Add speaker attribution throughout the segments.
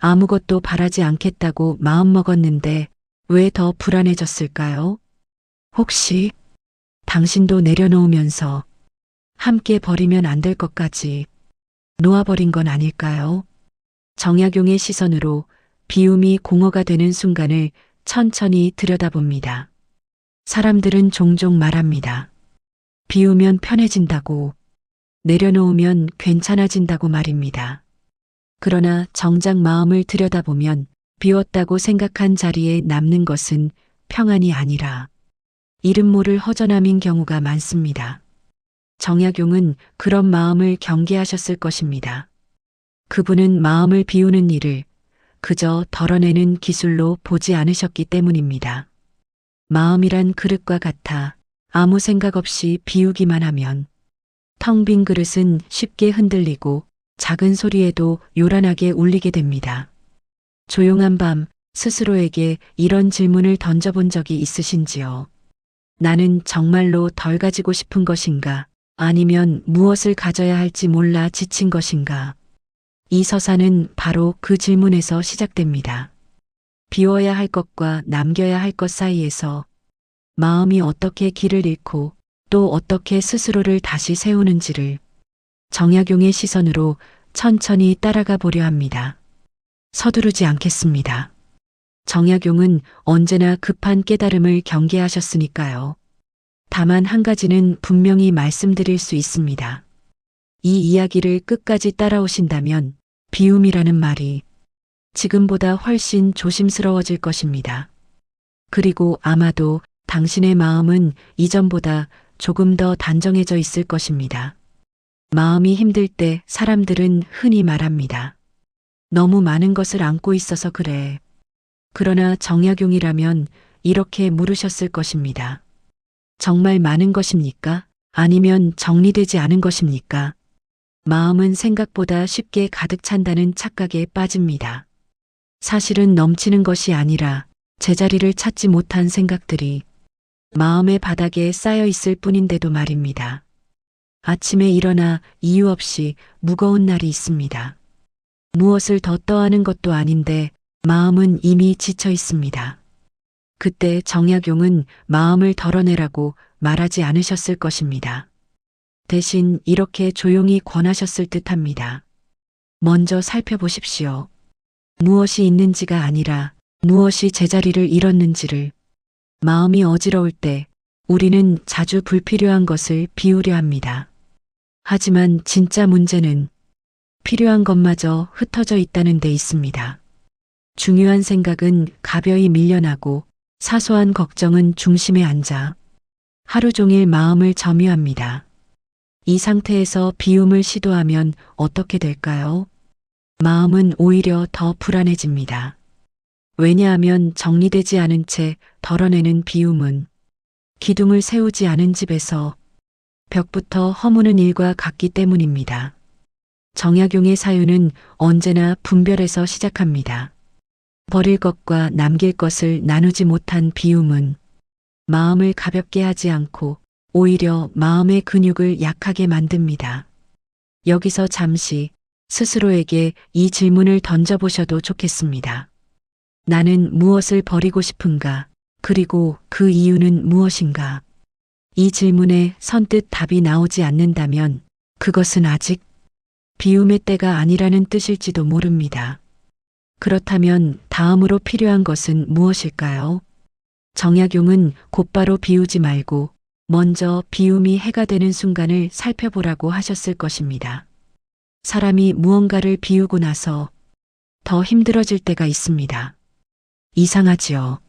Speaker 1: 아무것도 바라지 않겠다고 마음먹었는데 왜 더 불안해졌을까요? 혹시 당신도 내려놓으면서 함께 버리면 안 될 것까지 놓아버린 건 아닐까요? 정약용의 시선으로 비움이 공허가 되는 순간을 천천히 들여다봅니다. 사람들은 종종 말합니다. 비우면 편해진다고, 내려놓으면 괜찮아진다고 말입니다. 그러나 정작 마음을 들여다보면 비웠다고 생각한 자리에 남는 것은 평안이 아니라 이름 모를 허전함인 경우가 많습니다. 정약용은 그런 마음을 경계하셨을 것입니다. 그분은 마음을 비우는 일을 그저 덜어내는 기술로 보지 않으셨기 때문입니다. 마음이란 그릇과 같아 아무 생각 없이 비우기만 하면 텅 빈 그릇은 쉽게 흔들리고 작은 소리에도 요란하게 울리게 됩니다. 조용한 밤 스스로에게 이런 질문을 던져본 적이 있으신지요? 나는 정말로 덜 가지고 싶은 것인가? 아니면 무엇을 가져야 할지 몰라 지친 것인가? 이 서사는 바로 그 질문에서 시작됩니다. 비워야 할 것과 남겨야 할 것 사이에서 마음이 어떻게 길을 잃고 또 어떻게 스스로를 다시 세우는지를 정약용의 시선으로 천천히 따라가 보려 합니다. 서두르지 않겠습니다. 정약용은 언제나 급한 깨달음을 경계하셨으니까요. 다만 한 가지는 분명히 말씀드릴 수 있습니다. 이 이야기를 끝까지 따라오신다면 비움이라는 말이 지금보다 훨씬 조심스러워질 것입니다. 그리고 아마도 당신의 마음은 이전보다 조금 더 단정해져 있을 것입니다. 마음이 힘들 때 사람들은 흔히 말합니다. 너무 많은 것을 안고 있어서 그래. 그러나 정약용이라면 이렇게 물으셨을 것입니다. 정말 많은 것입니까? 아니면 정리되지 않은 것입니까? 마음은 생각보다 쉽게 가득 찬다는 착각에 빠집니다. 사실은 넘치는 것이 아니라 제자리를 찾지 못한 생각들이 마음의 바닥에 쌓여 있을 뿐인데도 말입니다. 아침에 일어나 이유 없이 무거운 날이 있습니다. 무엇을 더 떠하는 것도 아닌데 마음은 이미 지쳐 있습니다. 그때 정약용은 마음을 덜어내라고 말하지 않으셨을 것입니다. 대신 이렇게 조용히 권하셨을 듯합니다. 먼저 살펴보십시오. 무엇이 있는지가 아니라 무엇이 제자리를 잃었는지를. 마음이 어지러울 때 우리는 자주 불필요한 것을 비우려 합니다. 하지만 진짜 문제는 필요한 것마저 흩어져 있다는 데 있습니다. 중요한 생각은 가벼이 밀려나고 사소한 걱정은 중심에 앉아 하루 종일 마음을 점유합니다. 이 상태에서 비움을 시도하면 어떻게 될까요? 마음은 오히려 더 불안해집니다. 왜냐하면 정리되지 않은 채 덜어내는 비움은 기둥을 세우지 않은 집에서 벽부터 허무는 일과 같기 때문입니다. 정약용의 사유는 언제나 분별에서 시작합니다. 버릴 것과 남길 것을 나누지 못한 비움은 마음을 가볍게 하지 않고 오히려 마음의 근육을 약하게 만듭니다. 여기서 잠시 스스로에게 이 질문을 던져보셔도 좋겠습니다. 나는 무엇을 버리고 싶은가? 그리고 그 이유는 무엇인가? 이 질문에 선뜻 답이 나오지 않는다면 그것은 아직 비움의 때가 아니라는 뜻일지도 모릅니다. 그렇다면 다음으로 필요한 것은 무엇일까요? 정약용은 곧바로 비우지 말고 먼저 비움이 해가 되는 순간을 살펴보라고 하셨을 것입니다. 사람이 무언가를 비우고 나서 더 힘들어질 때가 있습니다. 이상하지요.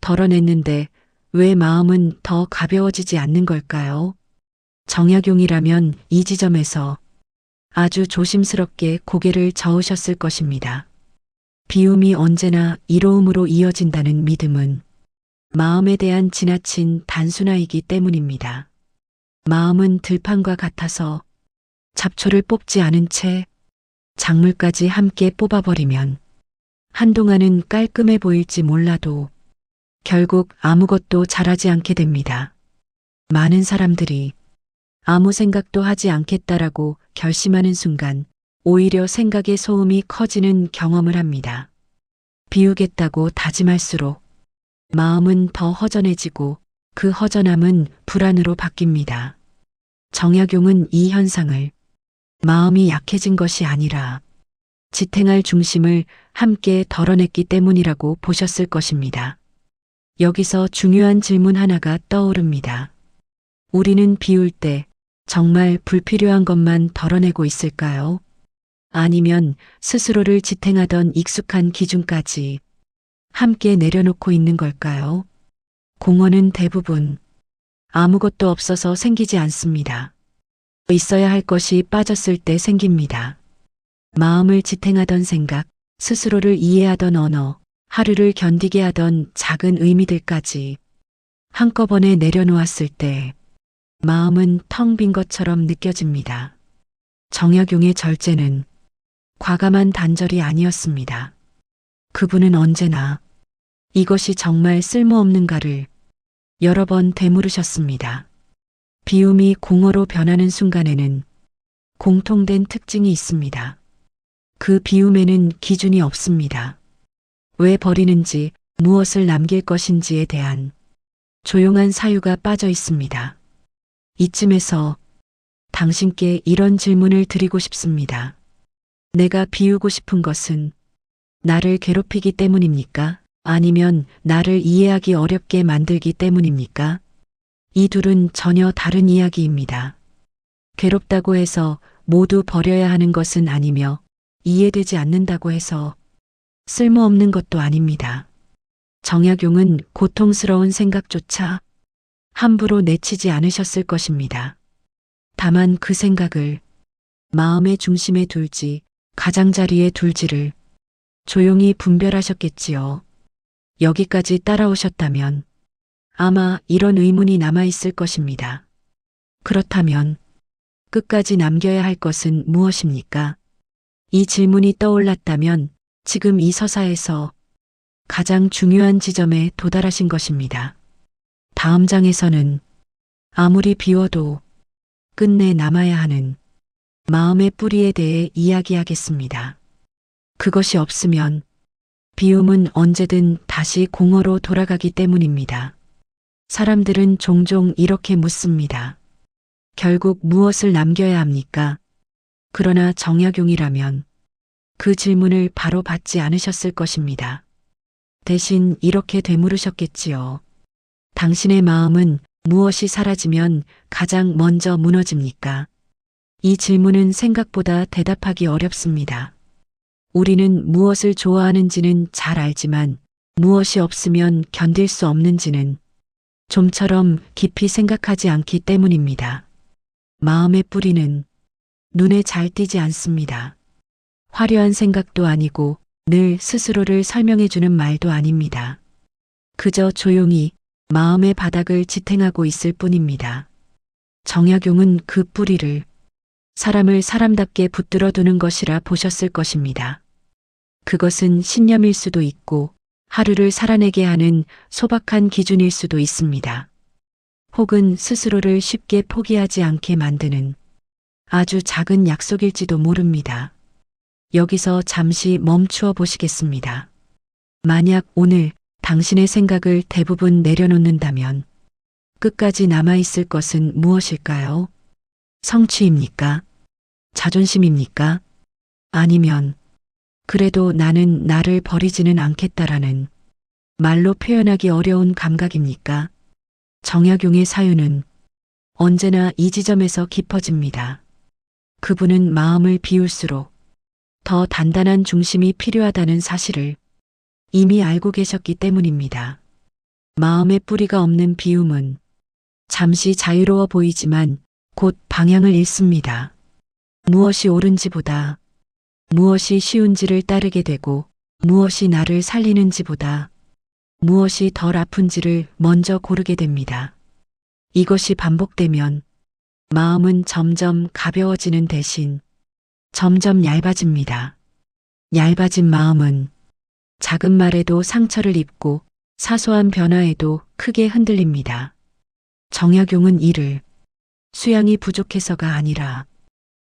Speaker 1: 덜어냈는데 왜 마음은 더 가벼워지지 않는 걸까요? 정약용이라면 이 지점에서 아주 조심스럽게 고개를 저으셨을 것입니다. 비움이 언제나 이로움으로 이어진다는 믿음은 마음에 대한 지나친 단순화이기 때문입니다. 마음은 들판과 같아서 잡초를 뽑지 않은 채 작물까지 함께 뽑아버리면 한동안은 깔끔해 보일지 몰라도 결국 아무것도 자라지 않게 됩니다. 많은 사람들이 아무 생각도 하지 않겠다라고 결심하는 순간 오히려 생각의 소음이 커지는 경험을 합니다. 비우겠다고 다짐할수록 마음은 더 허전해지고 그 허전함은 불안으로 바뀝니다. 정약용은 이 현상을 마음이 약해진 것이 아니라 지탱할 중심을 함께 덜어냈기 때문이라고 보셨을 것입니다. 여기서 중요한 질문 하나가 떠오릅니다. 우리는 비울 때 정말 불필요한 것만 덜어내고 있을까요? 아니면 스스로를 지탱하던 익숙한 기준까지 함께 내려놓고 있는 걸까요? 공허는 대부분 아무것도 없어서 생기지 않습니다. 있어야 할 것이 빠졌을 때 생깁니다. 마음을 지탱하던 생각, 스스로를 이해하던 언어, 하루를 견디게 하던 작은 의미들까지 한꺼번에 내려놓았을 때 마음은 텅 빈 것처럼 느껴집니다. 정약용의 절제는 과감한 단절이 아니었습니다. 그분은 언제나 이것이 정말 쓸모없는가를 여러 번 되물으셨습니다. 비움이 공허로 변하는 순간에는 공통된 특징이 있습니다. 그 비움에는 기준이 없습니다. 왜 버리는지, 무엇을 남길 것인지에 대한 조용한 사유가 빠져 있습니다. 이쯤에서 당신께 이런 질문을 드리고 싶습니다. 내가 비우고 싶은 것은 나를 괴롭히기 때문입니까? 아니면 나를 이해하기 어렵게 만들기 때문입니까? 이 둘은 전혀 다른 이야기입니다. 괴롭다고 해서 모두 버려야 하는 것은 아니며 이해되지 않는다고 해서 쓸모없는 것도 아닙니다. 정약용은 고통스러운 생각조차 함부로 내치지 않으셨을 것입니다. 다만 그 생각을 마음의 중심에 둘지 가장자리에 둘지를 조용히 분별하셨겠지요. 여기까지 따라오셨다면 아마 이런 의문이 남아있을 것입니다. 그렇다면 끝까지 남겨야 할 것은 무엇입니까? 이 질문이 떠올랐다면 지금 이 서사에서 가장 중요한 지점에 도달하신 것입니다. 다음 장에서는 아무리 비워도 끝내 남아야 하는 마음의 뿌리에 대해 이야기하겠습니다. 그것이 없으면 비움은 언제든 다시 공허로 돌아가기 때문입니다. 사람들은 종종 이렇게 묻습니다. 결국 무엇을 남겨야 합니까? 그러나 정약용이라면 그 질문을 바로 받지 않으셨을 것입니다. 대신 이렇게 되물으셨겠지요. 당신의 마음은 무엇이 사라지면 가장 먼저 무너집니까? 이 질문은 생각보다 대답하기 어렵습니다. 우리는 무엇을 좋아하는지는 잘 알지만 무엇이 없으면 견딜 수 없는지는 좀처럼 깊이 생각하지 않기 때문입니다. 마음의 뿌리는 눈에 잘 띄지 않습니다. 화려한 생각도 아니고 늘 스스로를 설명해주는 말도 아닙니다. 그저 조용히 마음의 바닥을 지탱하고 있을 뿐입니다. 정약용은 그 뿌리를 사람을 사람답게 붙들어 두는 것이라 보셨을 것입니다. 그것은 신념일 수도 있고 하루를 살아내게 하는 소박한 기준일 수도 있습니다. 혹은 스스로를 쉽게 포기하지 않게 만드는 아주 작은 약속일지도 모릅니다. 여기서 잠시 멈추어 보시겠습니다. 만약 오늘 당신의 생각을 대부분 내려놓는다면 끝까지 남아있을 것은 무엇일까요? 성취입니까? 자존심입니까? 아니면 그래도 나는 나를 버리지는 않겠다라는 말로 표현하기 어려운 감각입니까? 정약용의 사유는 언제나 이 지점에서 깊어집니다. 그분은 마음을 비울수록 더 단단한 중심이 필요하다는 사실을 이미 알고 계셨기 때문입니다. 마음의 뿌리가 없는 비움은 잠시 자유로워 보이지만 곧 방향을 잃습니다. 무엇이 옳은지보다 무엇이 쉬운지를 따르게 되고 무엇이 나를 살리는지보다 무엇이 덜 아픈지를 먼저 고르게 됩니다. 이것이 반복되면 마음은 점점 가벼워지는 대신 점점 얇아집니다. 얇아진 마음은 작은 말에도 상처를 입고 사소한 변화에도 크게 흔들립니다. 정약용은 이를 수양이 부족해서가 아니라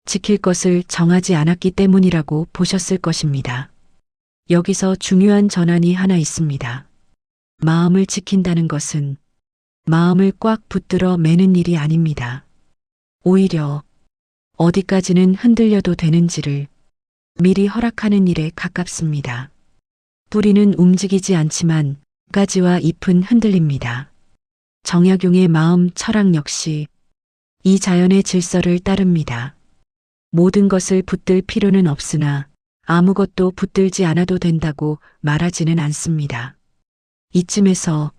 Speaker 1: 지킬 것을 정하지 않았기 때문이라고 보셨을 것입니다. 여기서 중요한 전환이 하나 있습니다. 마음을 지킨다는 것은 마음을 꽉 붙들어 매는 일이 아닙니다. 오히려 어디까지는 흔들려도 되는지를 미리 허락하는 일에 가깝습니다. 뿌리는 움직이지 않지만 가지와 잎은 흔들립니다. 정약용의 마음 철학 역시 이 자연의 질서를 따릅니다. 모든 것을 붙들 필요는 없으나 아무것도 붙들지 않아도 된다고 말하지는 않습니다. 이쯤에서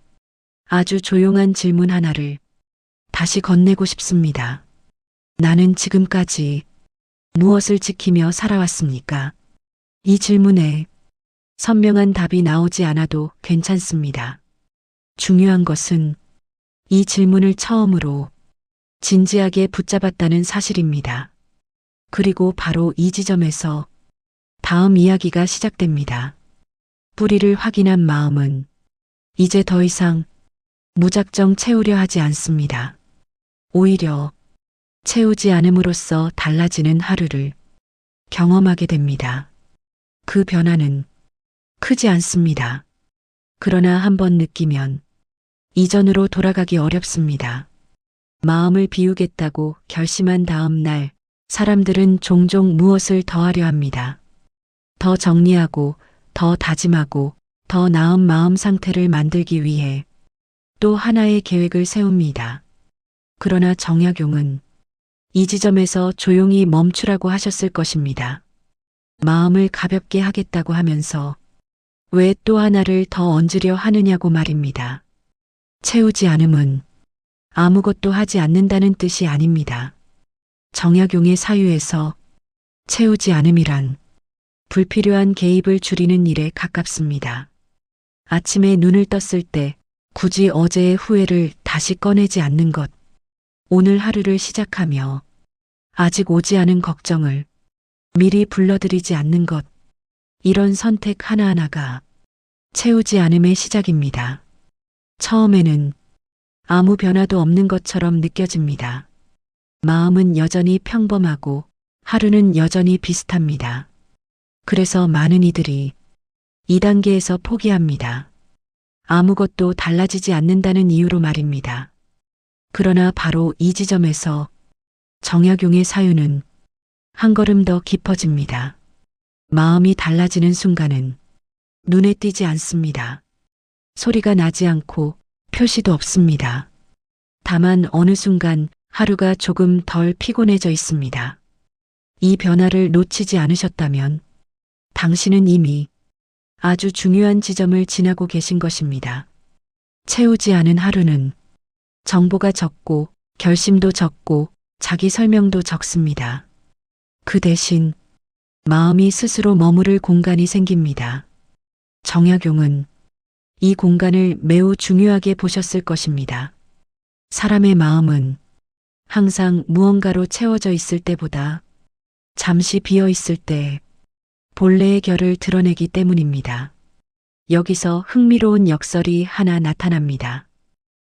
Speaker 1: 아주 조용한 질문 하나를 다시 건네고 싶습니다. 나는 지금까지 무엇을 지키며 살아왔습니까? 이 질문에 선명한 답이 나오지 않아도 괜찮습니다. 중요한 것은 이 질문을 처음으로 진지하게 붙잡았다는 사실입니다. 그리고 바로 이 지점에서 다음 이야기가 시작됩니다. 뿌리를 확인한 마음은 이제 더 이상 무작정 채우려 하지 않습니다. 오히려 채우지 않음으로써 달라지는 하루를 경험하게 됩니다. 그 변화는 크지 않습니다. 그러나 한번 느끼면 이전으로 돌아가기 어렵습니다. 마음을 비우겠다고 결심한 다음 날 사람들은 종종 무엇을 더하려 합니다. 더 정리하고, 더 다짐하고, 더 나은 마음 상태를 만들기 위해 또 하나의 계획을 세웁니다. 그러나 정약용은 이 지점에서 조용히 멈추라고 하셨을 것입니다. 마음을 가볍게 하겠다고 하면서 왜 또 하나를 더 얹으려 하느냐고 말입니다. 채우지 않음은 아무것도 하지 않는다는 뜻이 아닙니다. 정약용의 사유에서 채우지 않음이란 불필요한 개입을 줄이는 일에 가깝습니다. 아침에 눈을 떴을 때 굳이 어제의 후회를 다시 꺼내지 않는 것, 오늘 하루를 시작하며 아직 오지 않은 걱정을 미리 불러들이지 않는 것, 이런 선택 하나하나가 채우지 않음의 시작입니다. 처음에는 아무 변화도 없는 것처럼 느껴집니다. 마음은 여전히 평범하고 하루는 여전히 비슷합니다. 그래서 많은 이들이 이 단계에서 포기합니다. 아무것도 달라지지 않는다는 이유로 말입니다. 그러나 바로 이 지점에서 정약용의 사유는 한 걸음 더 깊어집니다. 마음이 달라지는 순간은 눈에 띄지 않습니다. 소리가 나지 않고 표시도 없습니다. 다만 어느 순간 하루가 조금 덜 피곤해져 있습니다. 이 변화를 놓치지 않으셨다면 당신은 이미 아주 중요한 지점을 지나고 계신 것입니다. 채우지 않은 하루는 정보가 적고 결심도 적고 자기 설명도 적습니다. 그 대신 마음이 스스로 머무를 공간이 생깁니다. 정약용은 이 공간을 매우 중요하게 보셨을 것입니다. 사람의 마음은 항상 무언가로 채워져 있을 때보다 잠시 비어 있을 때 본래의 결을 드러내기 때문입니다. 여기서 흥미로운 역설이 하나 나타납니다.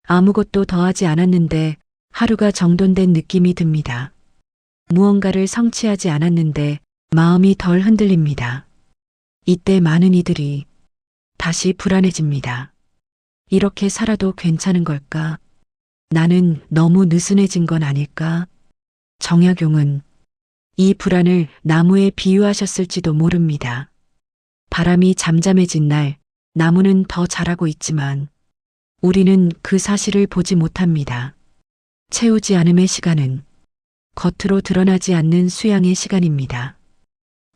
Speaker 1: 아무것도 더하지 않았는데 하루가 정돈된 느낌이 듭니다. 무언가를 성취하지 않았는데 마음이 덜 흔들립니다. 이때 많은 이들이 다시 불안해집니다. 이렇게 살아도 괜찮은 걸까? 나는 너무 느슨해진 건 아닐까? 정약용은 이 불안을 나무에 비유하셨을지도 모릅니다. 바람이 잠잠해진 날 나무는 더 자라고 있지만 우리는 그 사실을 보지 못합니다. 채우지 않음의 시간은 겉으로 드러나지 않는 수양의 시간입니다.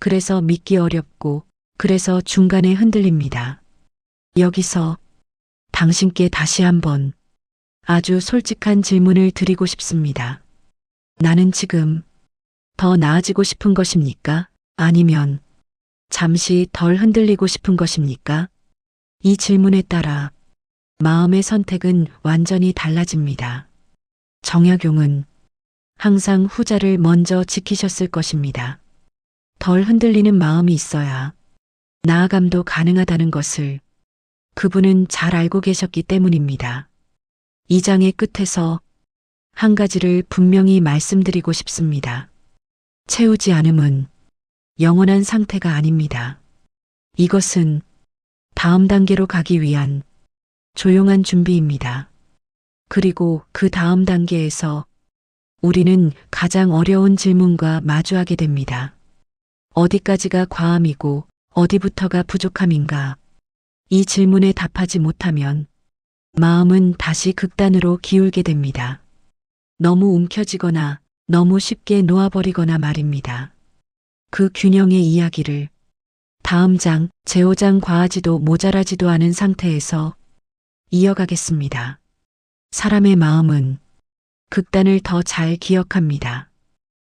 Speaker 1: 그래서 믿기 어렵고 그래서 중간에 흔들립니다. 여기서 당신께 다시 한번 아주 솔직한 질문을 드리고 싶습니다. 나는 지금 더 나아지고 싶은 것입니까? 아니면 잠시 덜 흔들리고 싶은 것입니까? 이 질문에 따라 마음의 선택은 완전히 달라집니다. 정약용은 항상 후자를 먼저 지키셨을 것입니다. 덜 흔들리는 마음이 있어야 나아감도 가능하다는 것을 그분은 잘 알고 계셨기 때문입니다. 이 장의 끝에서 한 가지를 분명히 말씀드리고 싶습니다. 채우지 않음은 영원한 상태가 아닙니다. 이것은 다음 단계로 가기 위한 조용한 준비입니다. 그리고 그 다음 단계에서 우리는 가장 어려운 질문과 마주하게 됩니다. 어디까지가 과함이고 어디부터가 부족함인가? 이 질문에 답하지 못하면 마음은 다시 극단으로 기울게 됩니다. 너무 움켜쥐거나 너무 쉽게 놓아버리거나 말입니다. 그 균형의 이야기를 다음 장, 제5장 과하지도 모자라지도 않은 상태에서 이어가겠습니다. 사람의 마음은 극단을 더 잘 기억합니다.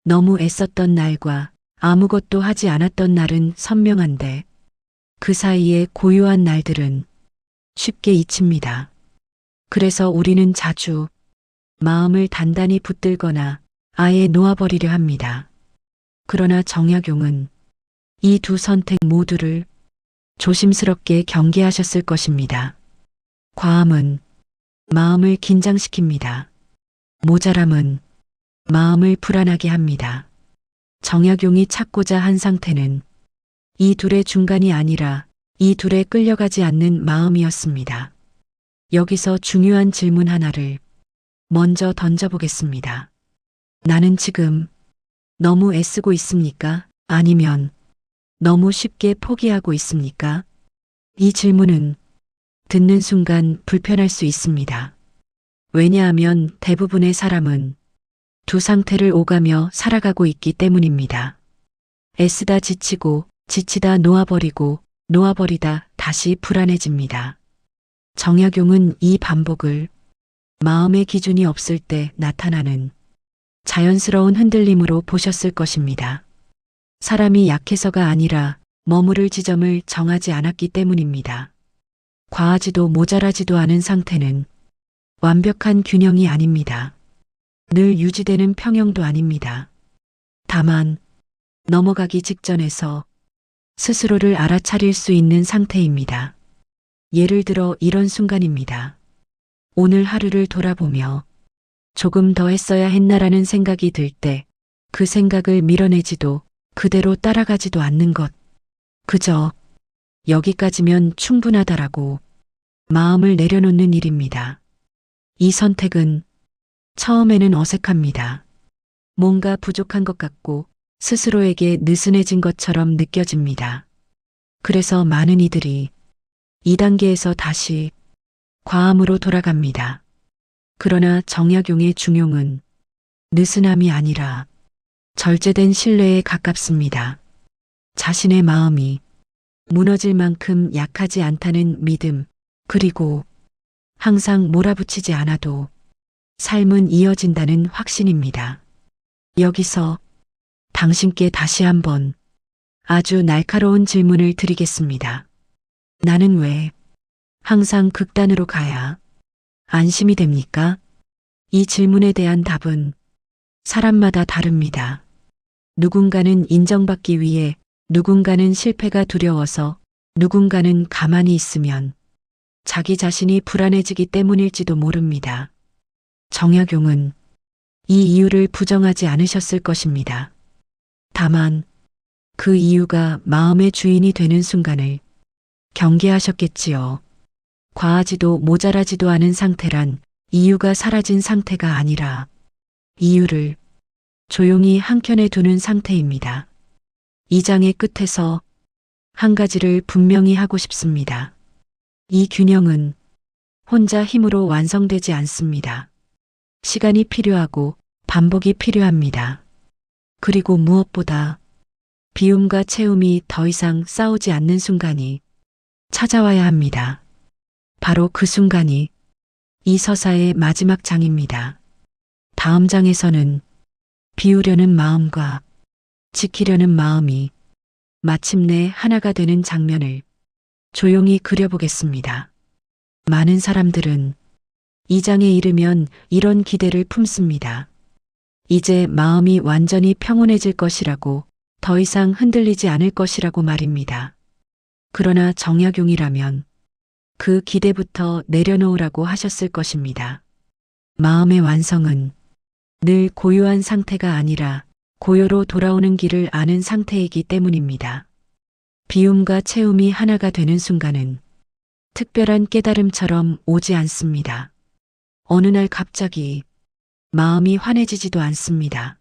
Speaker 1: 너무 애썼던 날과 아무것도 하지 않았던 날은 선명한데 그 사이에 고요한 날들은 쉽게 잊힙니다. 그래서 우리는 자주 마음을 단단히 붙들거나 아예 놓아버리려 합니다. 그러나 정약용은 이 두 선택 모두를 조심스럽게 경계하셨을 것입니다. 과함은 마음을 긴장시킵니다. 모자람은 마음을 불안하게 합니다. 정약용이 찾고자 한 상태는 이 둘의 중간이 아니라 이 둘에 끌려가지 않는 마음이었습니다. 여기서 중요한 질문 하나를 먼저 던져보겠습니다. 나는 지금 너무 애쓰고 있습니까? 아니면 너무 쉽게 포기하고 있습니까? 이 질문은 듣는 순간 불편할 수 있습니다. 왜냐하면 대부분의 사람은 두 상태를 오가며 살아가고 있기 때문입니다. 애쓰다 지치고 지치다 놓아버리고 놓아버리다 다시 불안해집니다. 정약용은 이 반복을 마음의 기준이 없을 때 나타나는 자연스러운 흔들림으로 보셨을 것입니다. 사람이 약해서가 아니라 머무를 지점을 정하지 않았기 때문입니다. 과하지도 모자라지도 않은 상태는 완벽한 균형이 아닙니다. 늘 유지되는 평형도 아닙니다. 다만 넘어가기 직전에서 스스로를 알아차릴 수 있는 상태입니다. 예를 들어 이런 순간입니다. 오늘 하루를 돌아보며 조금 더 했어야 했나라는 생각이 들 때 그 생각을 밀어내지도 그대로 따라가지도 않는 것. 그저 여기까지면 충분하다라고 마음을 내려놓는 일입니다. 이 선택은 처음에는 어색합니다. 뭔가 부족한 것 같고 스스로에게 느슨해진 것처럼 느껴집니다. 그래서 많은 이들이 이 단계에서 다시 과함으로 돌아갑니다. 그러나 정약용의 중용은 느슨함이 아니라 절제된 신뢰에 가깝습니다. 자신의 마음이 무너질 만큼 약하지 않다는 믿음, 그리고 항상 몰아붙이지 않아도 삶은 이어진다는 확신입니다. 여기서 당신께 다시 한번 아주 날카로운 질문을 드리겠습니다. 나는 왜 항상 극단으로 가야 안심이 됩니까? 이 질문에 대한 답은 사람마다 다릅니다. 누군가는 인정받기 위해, 누군가는 실패가 두려워서, 누군가는 가만히 있으면 자기 자신이 불안해지기 때문일지도 모릅니다. 정약용은 이 이유를 부정하지 않으셨을 것입니다. 다만 그 이유가 마음의 주인이 되는 순간을 경계하셨겠지요. 과하지도 모자라지도 않은 상태란 이유가 사라진 상태가 아니라 이유를 조용히 한켠에 두는 상태입니다. 이 장의 끝에서 한 가지를 분명히 하고 싶습니다. 이 균형은 혼자 힘으로 완성되지 않습니다. 시간이 필요하고 반복이 필요합니다. 그리고 무엇보다 비움과 채움이 더 이상 싸우지 않는 순간이 찾아와야 합니다. 바로 그 순간이 이 서사의 마지막 장입니다. 다음 장에서는 비우려는 마음과 지키려는 마음이 마침내 하나가 되는 장면을 조용히 그려보겠습니다. 많은 사람들은 이 장에 이르면 이런 기대를 품습니다. 이제 마음이 완전히 평온해질 것이라고, 더 이상 흔들리지 않을 것이라고 말입니다. 그러나 정약용이라면 그 기대부터 내려놓으라고 하셨을 것입니다. 마음의 완성은 늘 고요한 상태가 아니라 고요로 돌아오는 길을 아는 상태이기 때문입니다. 비움과 채움이 하나가 되는 순간은 특별한 깨달음처럼 오지 않습니다. 어느 날 갑자기 마음이 환해지지도 않습니다.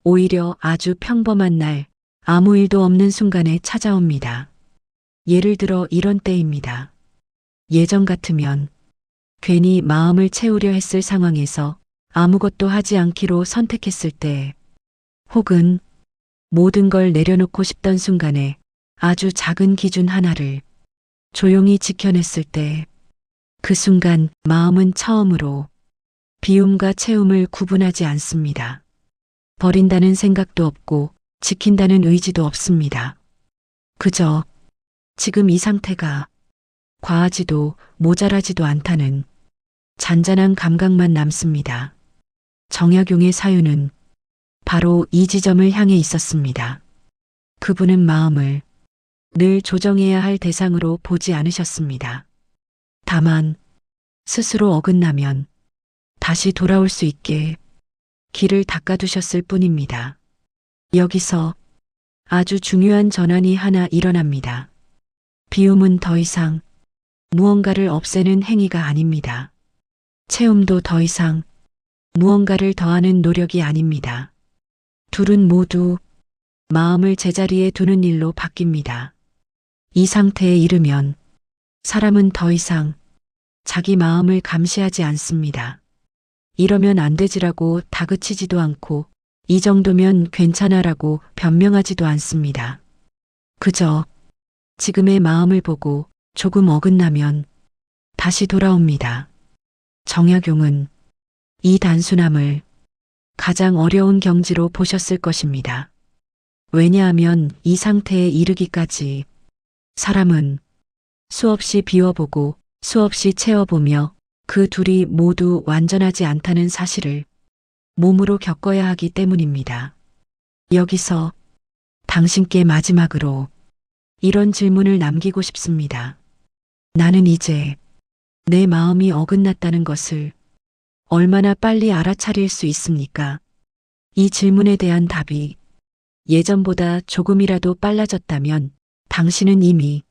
Speaker 1: 오히려 아주 평범한 날, 아무 일도 없는 순간에 찾아옵니다. 예를 들어 이런 때입니다. 예전 같으면 괜히 마음을 채우려 했을 상황에서 아무것도 하지 않기로 선택했을 때, 혹은 모든 걸 내려놓고 싶던 순간에 아주 작은 기준 하나를 조용히 지켜냈을 때, 그 순간 마음은 처음으로 비움과 채움을 구분하지 않습니다. 버린다는 생각도 없고 지킨다는 의지도 없습니다. 그저 지금 이 상태가 과하지도 모자라지도 않다는 잔잔한 감각만 남습니다. 정약용의 사유는 바로 이 지점을 향해 있었습니다. 그분은 마음을 늘 조정해야 할 대상으로 보지 않으셨습니다. 다만 스스로 어긋나면 다시 돌아올 수 있게 길을 닦아두셨을 뿐입니다. 여기서 아주 중요한 전환이 하나 일어납니다. 비움은 더 이상 무언가를 없애는 행위가 아닙니다. 채움도 더 이상 무언가를 더하는 노력이 아닙니다. 둘은 모두 마음을 제자리에 두는 일로 바뀝니다. 이 상태에 이르면 사람은 더 이상 자기 마음을 감시하지 않습니다. 이러면 안 되지라고 다그치지도 않고 이 정도면 괜찮아라고 변명하지도 않습니다. 그저 지금의 마음을 보고 조금 어긋나면 다시 돌아옵니다. 정약용은 이 단순함을 가장 어려운 경지로 보셨을 것입니다. 왜냐하면 이 상태에 이르기까지 사람은 수없이 비워보고 수없이 채워보며 그 둘이 모두 완전하지 않다는 사실을 몸으로 겪어야 하기 때문입니다. 여기서 당신께 마지막으로 이런 질문을 남기고 싶습니다. 나는 이제 내 마음이 어긋났다는 것을 얼마나 빨리 알아차릴 수 있습니까? 이 질문에 대한 답이 예전보다 조금이라도 빨라졌다면 당신은 이미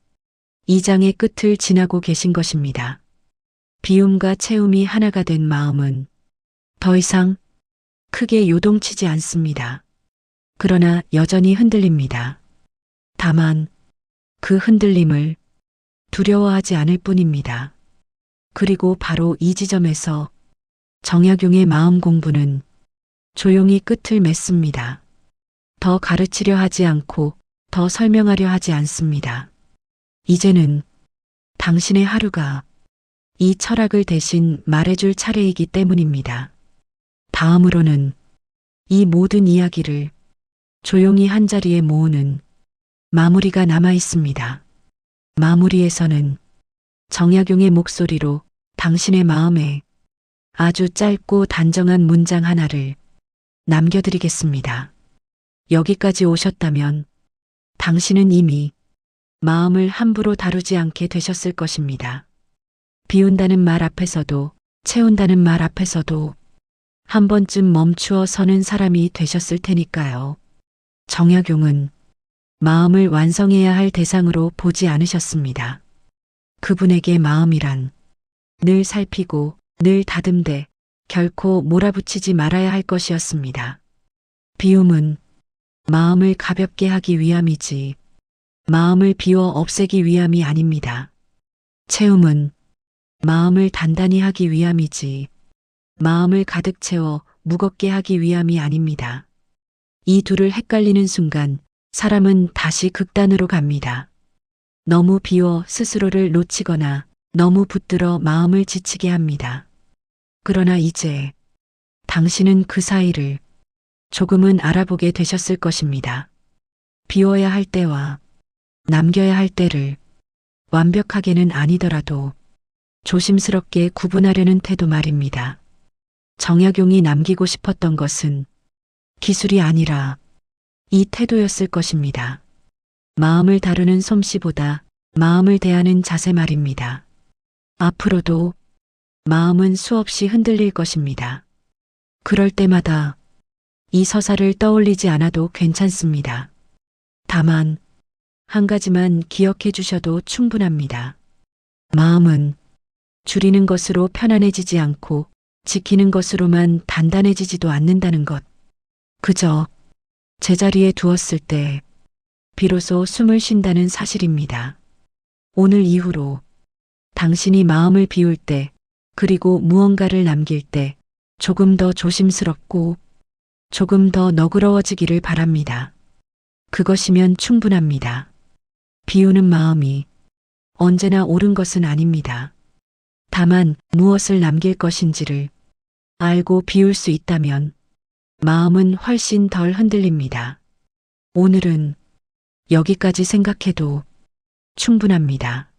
Speaker 1: 이 장의 끝을 지나고 계신 것입니다. 비움과 채움이 하나가 된 마음은 더 이상 크게 요동치지 않습니다. 그러나 여전히 흔들립니다. 다만 그 흔들림을 두려워하지 않을 뿐입니다. 그리고 바로 이 지점에서 정약용의 마음 공부는 조용히 끝을 맺습니다. 더 가르치려 하지 않고 더 설명하려 하지 않습니다. 이제는 당신의 하루가 이 철학을 대신 말해줄 차례이기 때문입니다. 다음으로는 이 모든 이야기를 조용히 한자리에 모으는 마무리가 남아 있습니다. 마무리에서는 정약용의 목소리로 당신의 마음에 아주 짧고 단정한 문장 하나를 남겨드리겠습니다. 여기까지 오셨다면 당신은 이미 마음을 함부로 다루지 않게 되셨을 것입니다. 비운다는 말 앞에서도 채운다는 말 앞에서도 한 번쯤 멈추어 서는 사람이 되셨을 테니까요. 정약용은 마음을 완성해야 할 대상으로 보지 않으셨습니다. 그분에게 마음이란 늘 살피고 늘 다듬되 결코 몰아붙이지 말아야 할 것이었습니다. 비움은 마음을 가볍게 하기 위함이지 마음을 비워 없애기 위함이 아닙니다. 채움은 마음을 단단히 하기 위함이지 마음을 가득 채워 무겁게 하기 위함이 아닙니다. 이 둘을 헷갈리는 순간 사람은 다시 극단으로 갑니다. 너무 비워 스스로를 놓치거나 너무 붙들어 마음을 지치게 합니다. 그러나 이제 당신은 그 사이를 조금은 알아보게 되셨을 것입니다. 비워야 할 때와 남겨야 할 때를 완벽하게는 아니더라도 조심스럽게 구분하려는 태도 말입니다. 정약용이 남기고 싶었던 것은 기술이 아니라 이 태도였을 것입니다. 마음을 다루는 솜씨보다 마음을 대하는 자세 말입니다. 앞으로도 마음은 수없이 흔들릴 것입니다. 그럴 때마다 이 서사를 떠올리지 않아도 괜찮습니다. 다만, 한 가지만 기억해 주셔도 충분합니다. 마음은 줄이는 것으로 편안해지지 않고 지키는 것으로만 단단해지지도 않는다는 것. 그저 제자리에 두었을 때 비로소 숨을 쉰다는 사실입니다. 오늘 이후로 당신이 마음을 비울 때, 그리고 무언가를 남길 때 조금 더 조심스럽고 조금 더 너그러워지기를 바랍니다. 그것이면 충분합니다. 비우는 마음이 언제나 옳은 것은 아닙니다. 다만 무엇을 남길 것인지를 알고 비울 수 있다면 마음은 훨씬 덜 흔들립니다. 오늘은 여기까지 생각해도 충분합니다.